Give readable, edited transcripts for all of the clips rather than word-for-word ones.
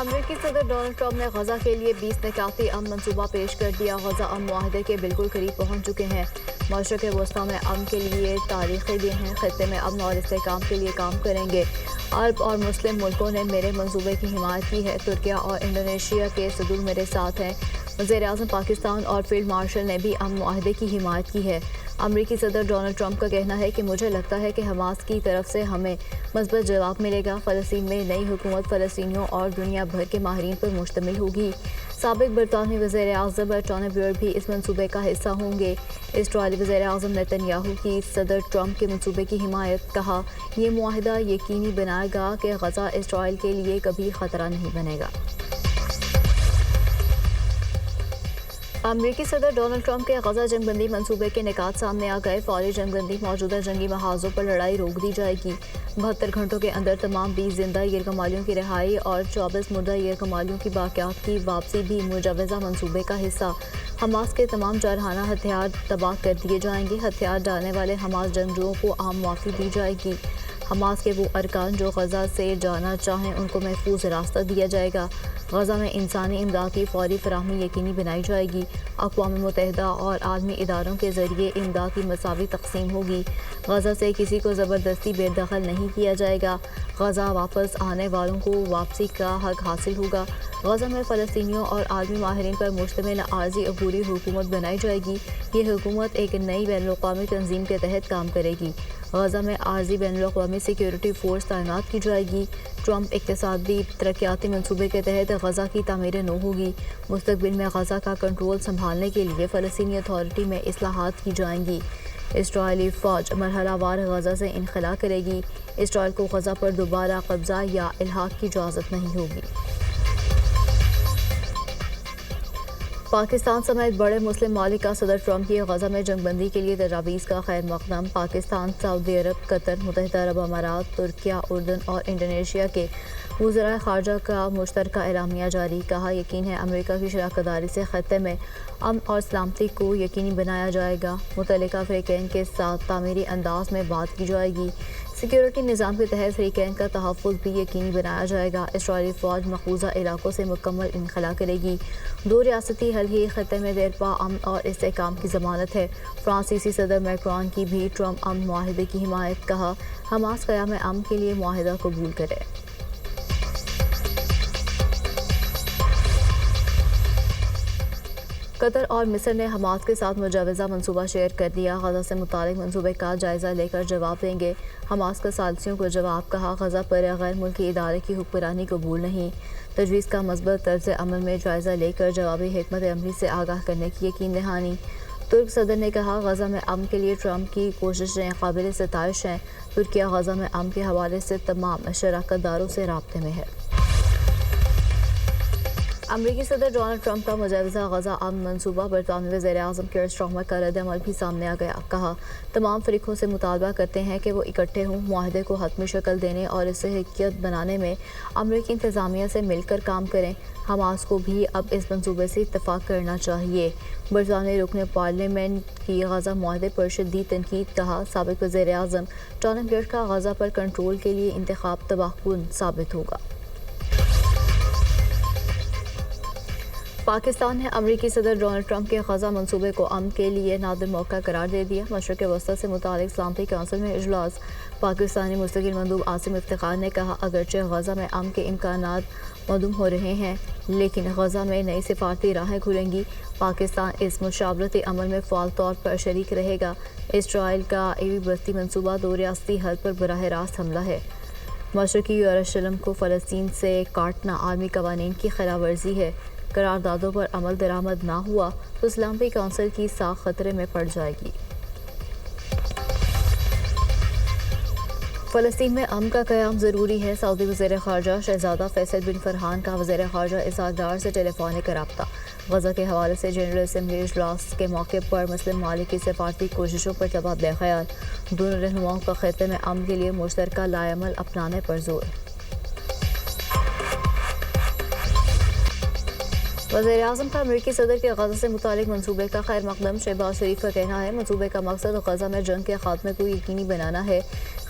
امریکی صدر Donald Trump نے غزہ کے لیے 20 نکاتی امن منصوبہ پیش کر دیا۔ غزہ امن معاہدے کے بالکل قریب پہنچ چکے ہیں۔ مشرق وسطیٰ میں امن کے لیے تاریخی دن ہیں۔ خطے میں امن اور استحکام کے لیے کام کریں گے۔ عرب اور مسلم ملکوں نے میرے منصوبے کی حمایت کی ہے۔ ترکیہ اور انڈونیشیا کے صدور میرے ساتھ ہیں۔ وزیر اعظم پاکستان اور فیلڈ مارشل نے بھی امن معاہدے کی حمایت کی ہے۔ امریکی صدر ڈونلڈ ٹرمپ کا کہنا ہے کہ مجھے لگتا ہے کہ حماس کی طرف سے ہمیں مثبت جواب ملے گا۔ فلسطین میں نئی حکومت فلسطینیوں اور دنیا بھر کے ماہرین پر مشتمل ہوگی۔ سابق برطانوی وزیر اعظم ٹونی بلیئر بھی اس منصوبے کا حصہ ہوں گے۔ اسرائیلی وزیر اعظم نیتن یاہو کی صدر ٹرمپ کے منصوبے کی حمایت، کہا یہ معاہدہ یقینی بنائے گا کہ غزہ اسرائیل کے لیے کبھی خطرہ نہیں بنے گا۔ امریکی صدر ڈونلڈ ٹرمپ کے غزہ جنگ بندی منصوبے کے نکات سامنے آ گئے۔ فوری جنگ بندی، موجودہ جنگی محاذوں پر لڑائی روک دی جائے گی۔ 72 گھنٹوں کے اندر تمام 20 زندہ یرغمالیوں کی رہائی اور 24 مردہ یرغمالیوں کی باقیات کی واپسی بھی مجوزہ منصوبے کا حصہ۔ حماس کے تمام جارحانہ ہتھیار تباہ کر دیے جائیں گے۔ ہتھیار ڈالنے والے حماس جنگجوؤں کو عام معافی دی جائے گی۔ حماس کے وہ ارکان جو غزہ سے جانا چاہیں ان کو محفوظ راستہ دیا جائے گا۔ غزہ میں انسانی امداد کی فوری فراہمی یقینی بنائی جائے گی۔ اقوام متحدہ اور عالمی اداروں کے ذریعے امداد کی مساوی تقسیم ہوگی۔ غزہ سے کسی کو زبردستی بے دخل نہیں کیا جائے گا۔ غزہ واپس آنے والوں کو واپسی کا حق حاصل ہوگا۔ غزہ میں فلسطینیوں اور عالمی ماہرین پر مشتمل عارضی عبوری حکومت بنائی جائے گی۔ یہ حکومت ایک نئی بین الاقوامی تنظیم کے تحت کام کرے گی۔ غزہ میں عارضی بین الاقوامی سیکیورٹی فورس تعینات کی جائے گی۔ ٹرمپ اقتصادی ترقیاتی منصوبے کے تحت غزہ کی تعمیر نو ہوگی۔ مستقبل میں غزہ کا کنٹرول سنبھالنے کے لیے فلسطینی اتھارٹی میں اصلاحات کی جائیں گی۔ اسرائیلی فوج مرحلہ وار غزہ سے انخلا کرے گی۔ اسرائیل کو غزہ پر دوبارہ قبضہ یا الحاق کی اجازت نہیں ہوگی۔ پاکستان سمیت بڑے مسلم ممالک کا صدر ٹرمپ کی غزہ میں جنگ بندی کے لیے تجاویز کا خیر مقدم۔ پاکستان، سعودی عرب، قطر، متحدہ عرب امارات، ترکیہ، اردن اور انڈونیشیا کے وزرائے خارجہ کا مشترکہ اعلامیہ جاری۔ کہا یقین ہے امریکہ کی شراکت داری سے خطے میں امن اور سلامتی کو یقینی بنایا جائے گا۔ متعلقہ فریقین کے ساتھ تعمیری انداز میں بات کی جائے گی۔ سیکیورٹی نظام کے تحت فریقین کا تحفظ بھی یقینی بنایا جائے گا۔ اسرائیلی فوج مقبوضہ علاقوں سے مکمل انخلا کرے گی۔ دو ریاستی حل ہی خطے میں دیرپا امن اور استحکام کی ضمانت ہے۔ فرانسیسی صدر میکرون کی بھی ٹرمپ امن معاہدے کی حمایت، کہا حماس قیام امن کے لیے معاہدہ قبول کرے۔ قطر اور مصر نے حماس کے ساتھ مجوزہ منصوبہ شیئر کر دیا۔ غزہ سے متعلق منصوبے کا جائزہ لے کر جواب دیں گے۔ حماس کا ثالثیوں کو جواب، کہا غزہ پر غیر ملکی ادارے کی حکمرانی قبول نہیں۔ تجویز کا مثبت طرز عمل میں جائزہ لے کر جوابی حکمت عملی سے آگاہ کرنے کی یقین دہانی۔ ترک صدر نے کہا غزہ میں امن کے لیے ٹرمپ کی کوششیں قابل ستائش ہیں۔ ترکیہ غزہ میں امن کے حوالے سے تمام شراکت داروں سے رابطے میں ہے۔ امریکی صدر ڈونلڈ ٹرمپ کا مجوزہ غزہ امن منصوبہ، برطانوی وزیر اعظم کیئر سٹارمر کا رد عمل بھی سامنے آ گیا۔ کہا تمام فریقوں سے مطالبہ کرتے ہیں کہ وہ اکٹھے ہوں، معاہدے کو حتمی شکل دینے اور اسے حقیقت بنانے میں امریکی انتظامیہ سے مل کر کام کریں۔ حماس کو بھی اب اس منصوبے سے اتفاق کرنا چاہیے۔ برطانوی رکن پارلیمنٹ کی غزہ معاہدے پر شدید تنقید، کہا سابق وزیر اعظم ٹونی بلیئر کا غزہ پر کنٹرول کے لیے انتخاب تباہ کن ثابت ہوگا۔ پاکستان نے امریکی صدر ڈونلڈ ٹرمپ کے غزہ منصوبے کو امن کے لیے نادر موقع قرار دے دیا۔ مشرق وسطیٰ سے متعلق سلامتی کونسل میں اجلاس۔ پاکستانی مستقل مندوب عاصم افتخار نے کہا اگرچہ غزہ میں امن کے امکانات معدوم ہو رہے ہیں لیکن غزہ میں نئی سفارتی راہیں کھلیں گی۔ پاکستان اس مشاورتی عمل میں فعال طور پر شریک رہے گا۔ اسرائیل کا ایوی بستی منصوبہ دو ریاستی حل پر براہ راست حملہ ہے۔ مشرقی یروشلم کو فلسطین سے کاٹنا عالمی قوانین کی خلاف ورزی ہے۔ قراردادوں پر عمل درآمد نہ ہوا تو سلامتی کونسل کی ساکھ خطرے میں پڑ جائے گی۔ فلسطین میں امن کا قیام ضروری ہے۔ سعودی وزیر خارجہ شہزادہ فیصل بن فرحان کا وزیر خارجہ اسحاق ڈار سے ٹیلی فونک رابطہ۔ غزہ کے حوالے سے جنرل اسمبلی اجلاس کے موقع پر مسلم ممالک کی سفارتی کوششوں پر تبادلہ خیال۔ دونوں رہنماؤں کا خطے میں امن کے لیے مشترکہ لائحہ عمل اپنانے پر زور۔ وزیر اعظم کا امریکی صدر کے غزہ سے متعلق منصوبے کا خیر مقدم۔ شہباز شریف کا کہنا ہے منصوبے کا مقصد غزہ میں جنگ کے خاتمے کو یقینی بنانا ہے۔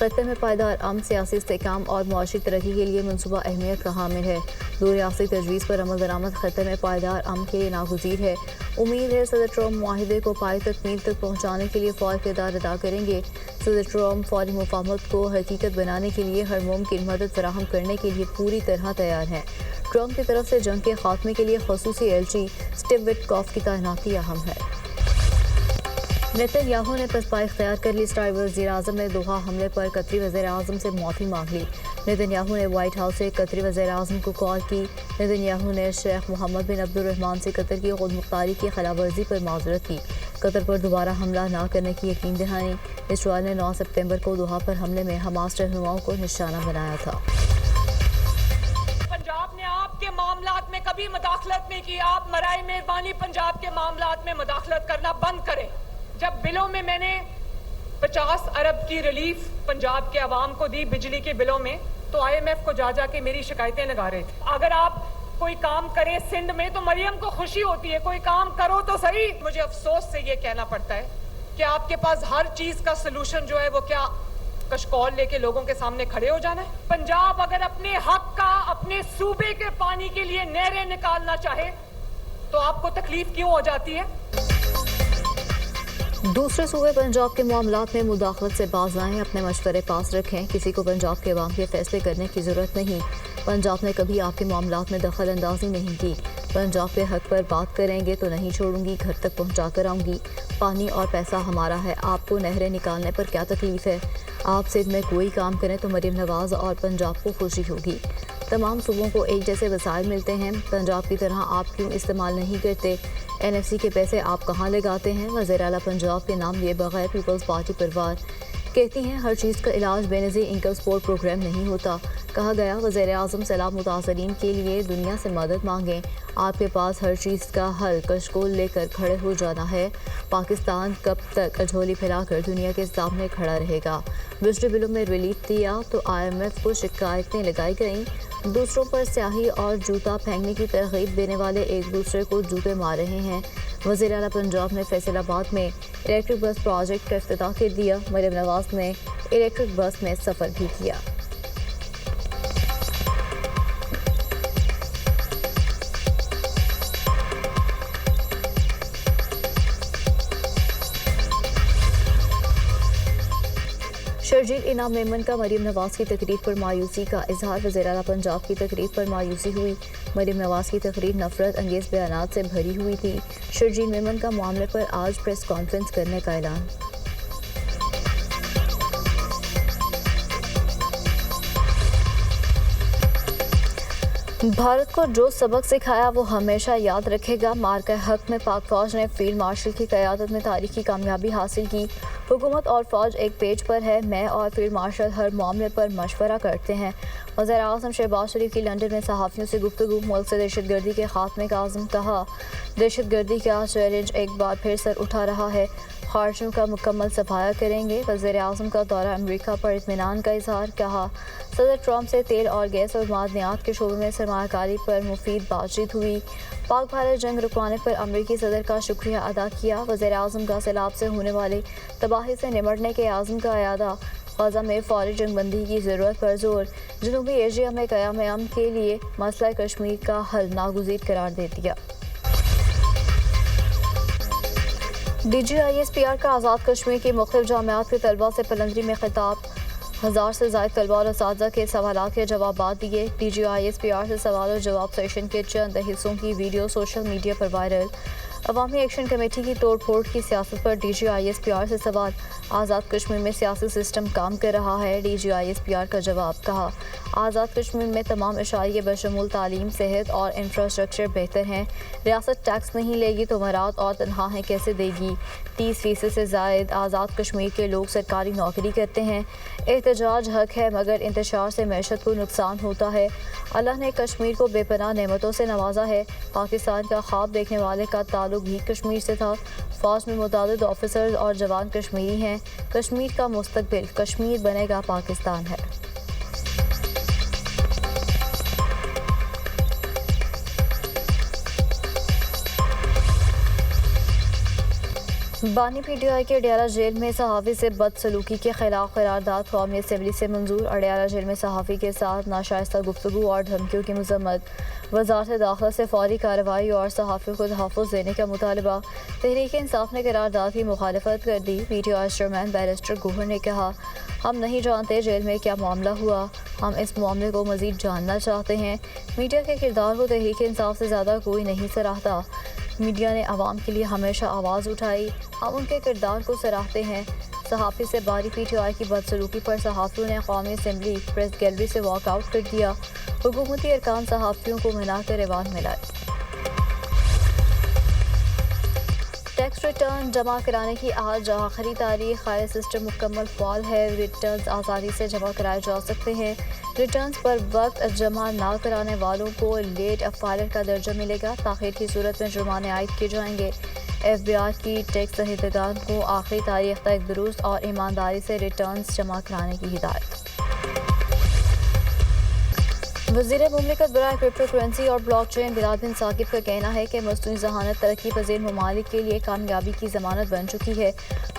خطے میں پائیدار امن، سیاسی استحکام اور معاشی ترقی کے لیے منصوبہ اہمیت کا حامل ہے۔ دو ریاستی تجویز پر عمل درآمد خطے میں پائیدار امن کے لیے ناگزیر ہے۔ امید ہے صدر ٹرمپ معاہدے کو پائے تکمیل تک پہنچانے کے لیے فوری کردار ادا کریں گے۔ صدر ٹرمپ فوری مفاہمت کو حقیقت بنانے کے لیے ہر ممکن مدد فراہم کرنے کے لیے پوری طرح تیار ہیں۔ ٹرمپ کی طرف سے جنگ کے خاتمے کے لیے خصوصی ایلچی اسٹیو وٹکاف کی تعیناتی اہم ہے۔ نیتن یاہو نے پسپائی اختیار کر لی۔ اسرائیلی وزیر اعظم نے دوحہ حملے پر قطری وزیر اعظم سے معافی مانگ لی۔ نیتن یاہو نے وائٹ ہاؤس سے قطری وزیر اعظم کو کال کی۔ نیتن یاہو نے شیخ محمد بن عبد الرحمن سے قطر کی خود مختاری کی خلاف ورزی پر معذرت کی۔ قطر پر دوبارہ حملہ نہ کرنے کی یقین دہانی۔ اسرائیل نے 9 ستمبر کو دوحہ پر حملے میں حماس رہنماؤں کو نشانہ بنایا تھا۔ پنجاب نے آپ کے معاملات میں کبھی مداخلت نہیں کی۔ آپ برائے مہربانی پنجاب کے معاملات میں مداخلت کرنا بند کریں۔ جب بلوں میں نے 50 ارب کی ریلیف پنجاب کے عوام کو دی بجلی کے بلوں میں، تو IMF کو جا کے میری شکایتیں لگا رہے تھے۔ اگر آپ کوئی کام کریں سندھ میں تو مریم کو خوشی ہوتی ہے، کوئی کام کرو تو صحیح۔ مجھے افسوس سے یہ کہنا پڑتا ہے کہ آپ کے پاس ہر چیز کا سلوشن جو ہے وہ کیا کشکول لے کے لوگوں کے سامنے کھڑے ہو جانا ہے۔ پنجاب اگر اپنے حق کا، اپنے صوبے کے پانی کے لیے نہریں نکالنا چاہے تو آپ کو تکلیف کیوں ہو جاتی ہے؟ دوسرے صوبے پنجاب کے معاملات میں مداخلت سے باز آئیں، اپنے مشورے پاس رکھیں۔ کسی کو پنجاب کے عوام کے فیصلے کرنے کی ضرورت نہیں۔ پنجاب نے کبھی آپ کے معاملات میں دخل اندازی نہیں کی۔ پنجاب کے حق پر بات کریں گے تو نہیں چھوڑوں گی، گھر تک پہنچا کر آؤں گی۔ پانی اور پیسہ ہمارا ہے، آپ کو نہریں نکالنے پر کیا تکلیف ہے؟ آپ سندھ میں کوئی کام کریں تو مریم نواز اور پنجاب کو خوشی ہوگی۔ تمام صوبوں کو ایک جیسے وسائل ملتے ہیں، پنجاب کی طرح آپ کیوں استعمال نہیں کرتے؟ NFC کے پیسے آپ کہاں لگاتے ہیں؟ وزیر اعلیٰ پنجاب کے نام لیے بغیر پیپلز پارٹی پروار کہتی ہیں ہر چیز کا علاج بے نظیر انکم سپورٹ پروگرام نہیں ہوتا۔ کہا گیا وزیر اعظم سیلاب متاثرین کے لیے دنیا سے مدد مانگیں، آپ کے پاس ہر چیز کا حل کشکول لے کر کھڑے ہو جانا ہے۔ پاکستان کب تک اجھولی پھیلا کر دنیا کے سامنے کھڑا رہے گا؟ بجلی بلوں میں ریلیف دیا تو IMF کو شکایتیں لگائی گئیں۔ دوسروں پر سیاہی اور جوتا پھینکنے کی ترغیب دینے والے ایک دوسرے کو جوتے مار رہے ہیں۔ وزیر اعلیٰ پنجاب نے فیصل آباد میں الیکٹرک بس پروجیکٹ کا افتتاح کر دیا۔ مریم نواز نے الیکٹرک بس میں سفر بھی کیا۔ شرجیل انعام میمن کا مریم نواز کی تقریر پر مایوسی کا اظہار۔ وزیر اعلیٰ پنجاب کی تقریر پر مایوسی ہوئی۔ مریم نواز کی تقریر نفرت انگیز بیانات سے بھری ہوئی تھی۔ شرجیل میمن کا معاملے پر آج پریس کانفرنس کرنے کا اعلان۔ بھارت کو جو سبق سکھایا وہ ہمیشہ یاد رکھے گا۔ مارکہ حق میں پاک فوج نے فیلڈ مارشل کی قیادت میں تاریخی کامیابی حاصل کی۔ حکومت اور فوج ایک پیج پر ہے، میں اور فیلڈ مارشل ہر معاملے پر مشورہ کرتے ہیں۔ وزیر اعظم شہباز شریف کی لندن میں صحافیوں سے گفتگو۔ ملک سے دہشت گردی کے خاتمے کا عزم، کہا دہشت گردی کا چیلنج ایک بار پھر سر اٹھا رہا ہے، خارجیوں کا مکمل صفایا کریں گے۔ وزیر اعظم کا دورہ امریکہ پر اطمینان کا اظہار، کہا صدر ٹرمپ سے تیل اور گیس اور معدنیات کے شعبے میں سرمایہ کاری پر مفید بات چیت ہوئی۔ پاک بھارت جنگ رکوانے پر امریکی صدر کا شکریہ ادا کیا۔ وزیر اعظم کا سیلاب سے ہونے والی تباہی سے نمٹنے کے عزم کا اعادہ، غزہ میں فوری جنگ بندی کی ضرورت پر زور، جنوبی ایشیا میں قیام امن کے لیے مسئلہ کشمیر کا حل ناگزیر قرار دے دیا۔ DGISPR کا آزاد کشمیر کی مختلف جامعات کے طلباء سے پلندری میں خطاب۔ 1000 سے زائد طلباء اور اساتذہ کے سوالات کے جوابات دیے۔ DGISPR سے سوال و جواب سیشن کے چند حصوں کی ویڈیو سوشل میڈیا پر وائرل۔ عوامی ایکشن کمیٹی کی توڑ پھوڑ کی سیاست پر DGISPR سے سوال، آزاد کشمیر میں سیاسی سسٹم کام کر رہا ہے، DGISPR کا جواب، کہا آزاد کشمیر میں تمام اشاریے بشمول تعلیم، صحت اور انفراسٹرکچر بہتر ہیں، ریاست ٹیکس نہیں لے گی تو مراد اور تنخواہیں کیسے دے گی؟ 30% سے زائد آزاد کشمیر کے لوگ سرکاری نوکری کرتے ہیں، احتجاج حق ہے مگر انتشار سے معیشت کو نقصان ہوتا ہے، اللہ نے کشمیر کو بے پناہ نعمتوں سے نوازا ہے، پاکستان کا خواب دیکھنے والے کا تعلق بھی کشمیر سے تھا، فوج میں متعدد آفیسرز اور جوان کشمیری ہیں، کشمیر کا مستقبل کشمیر بنے گا پاکستان ہے۔ بانی پی ٹی آئی کے اڈیالہ جیل میں صحافی سے بدسلوکی کے خلاف قرارداد قومی اسمبلی سے منظور۔ اڈیالہ جیل میں صحافی کے ساتھ ناشائستہ گفتگو اور دھمکیوں کی مذمت، وزارت داخلہ سے فوری کارروائی اور صحافیوں کو تحفظ دینے کا مطالبہ۔ تحریک انصاف نے قرارداد کی مخالفت کر دی۔ P T I chairman barrister Gohar نے کہا، ہم نہیں جانتے جیل میں کیا معاملہ ہوا، ہم اس معاملے کو مزید جاننا چاہتے ہیں۔ میڈیا کے کردار کو تحریک انصاف سے زیادہ کوئی نہیں سراہتا۔ میڈیا نے عوام کے لیے ہمیشہ آواز اٹھائی، ہم ان کے کردار کو سراہتے ہیں۔ صحافی سے باری پی ٹی آئی کی بدسلوکی پر صحافیوں نے قومی اسمبلی پریس گیلری سے واک آؤٹ کر دیا۔ حکومتی ارکان صحافیوں کو منا کر ایوان میں لائے۔ ٹیکس ریٹرن جمع کرانے کی آج آخری تاریخ، خیر سسٹم مکمل فعال ہے، ریٹرنز آسانی سے جمع کرائے جا سکتے ہیں۔ ریٹرنز پر وقت جمع نہ کرانے والوں کو لیٹ فائلر کا درجہ ملے گا، تاخیر کی صورت میں جرمانے عائد کیے جائیں گے۔ ایف بی آئی کی ٹیکس دہندگان کو آخری تاریخ تک درست اور ایمانداری سے ریٹرنز جمع کرانے کی ہدایت۔ وزیر مملکت برائے کرپٹو کرنسی اور بلاک چین بلال بن ثاقب کا کہنا ہے کہ مصنوعی ذہانت ترقی پذیر ممالک کے لیے کامیابی کی ضمانت بن چکی ہے۔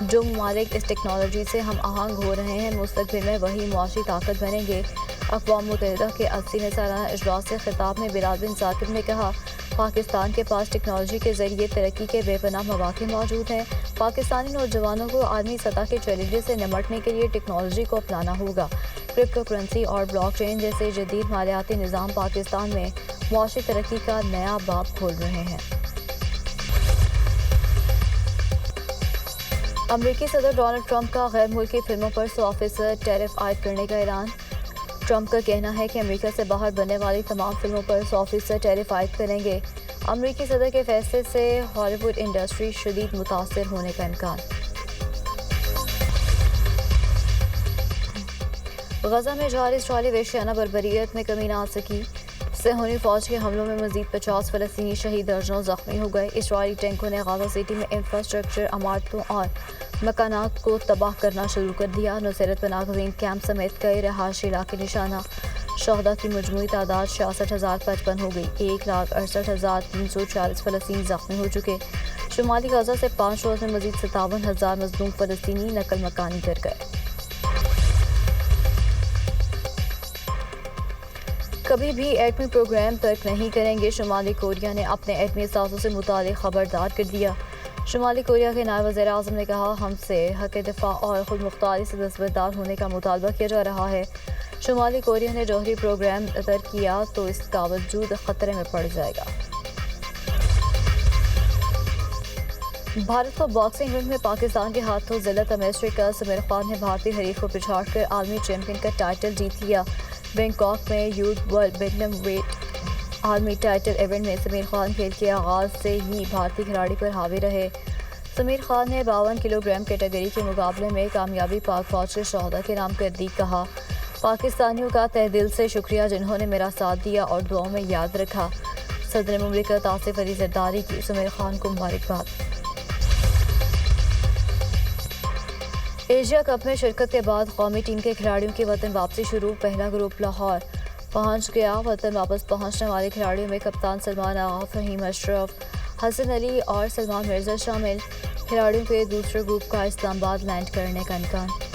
جو ممالک اس ٹیکنالوجی سے ہم آہنگ ہو رہے ہیں، مستقبل میں وہی معاشی طاقت بنیں گے۔ اقوام متحدہ کے 80ویں سالانہ اجلاس سے خطاب میں بلال بن ثاقب نے کہا، پاکستان کے پاس ٹیکنالوجی کے ذریعے ترقی کے بے پناہ مواقع موجود ہیں۔ پاکستانی نوجوانوں کو عالمی سطح کے چیلنجز سے نمٹنے کے لیے ٹیکنالوجی کو اپنانا ہوگا۔ کرپٹو کرنسی اور بلاک چین جیسے جدید مالیاتی نظام پاکستان میں معاشی ترقی کا نیا باب کھول رہے ہیں۔ امریکی صدر ڈونلڈ ٹرمپ کا غیر ملکی فلموں پر 100% ٹیرف عائد کرنے کا اعلان۔ ٹرمپ کا کہنا ہے کہ امریکہ سے باہر بننے والی تمام فلموں پر 100% ٹیرف عائد کریں گے۔ امریکی صدر کے فیصلے سے ہالی ووڈ انڈسٹری شدید متاثر ہونے کا امکان۔ غزہ میں جاری اسرائیلی وحشیانہ بربریت میں کمی نہ آ سکی۔ صہیونی فوج کے حملوں میں مزید 50 فلسطینی شہید، درجنوں زخمی ہو گئے۔ اسرائیلی ٹینکوں نے غزہ سٹی میں انفراسٹرکچر، عمارتوں اور مکانات کو تباہ کرنا شروع کر دیا۔ نصیرت پناہ گزین کیمپ سمیت کئی رہائشی علاقے نشانہ۔ شہداء کی مجموعی تعداد 66,055 ہو گئی۔ 1,68,340 فلسطینی زخمی ہو چکے۔ شمالی غزہ سے 5 روز میں مزید 57,000 مظلوم فلسطینی نقل مکانی کر گئے۔ کبھی بھی ایٹمی پروگرام ترک نہیں کریں گے، شمالی کوریا نے اپنے ایٹمی اثاثوں سے متعلق خبردار کر دیا۔ شمالی کوریا کے نائب وزیر اعظم نے کہا، ہم سے حق دفاع اور خود مختاری سے دستبردار ہونے کا مطالبہ کیا جا رہا ہے۔ شمالی کوریا نے جوہری پروگرام ترک کیا تو اس کا وجود خطرے میں پڑ جائے گا۔ بھارت کو باکسنگ رنگ میں پاکستان کے ہاتھوں ذلت میں شکست، سمیر خان نے بھارتی حریف کو پچھاڑ کر عالمی چیمپئن کا ٹائٹل جیت لیا۔ بینکاک میں یوتھ ورلڈ بینٹم ویٹ عالمی ٹائٹل ایونٹ میں سمیر خان کھیل کے آغاز سے ہی بھارتی کھلاڑی پر حاوی رہے۔ سمیر خان نے 52 کلو گرام کیٹیگری کے مقابلے میں کامیابی پاک فوج کے شہداء کے نام کر دی۔ کہا، پاکستانیوں کا تہہ دل سے شکریہ جنہوں نے میرا ساتھ دیا اور دعاؤں میں یاد رکھا۔ صدر مملکت آصف علی زرداری کی سمیر خان کو مبارکباد۔ ایشیا کپ میں شرکت کے بعد قومی ٹیم کے کھلاڑیوں کی وطن واپسی شروع۔ پہلا گروپ لاہور پہنچ گیا۔ وطن واپس پہنچنے والے کھلاڑیوں میں کپتان سلمان آغا، فہیم اشرف، حسن علی اور سلمان مرزا شامل۔ کھلاڑیوں کے دوسرے گروپ کا اسلام آباد لینڈ کرنے کا امکان۔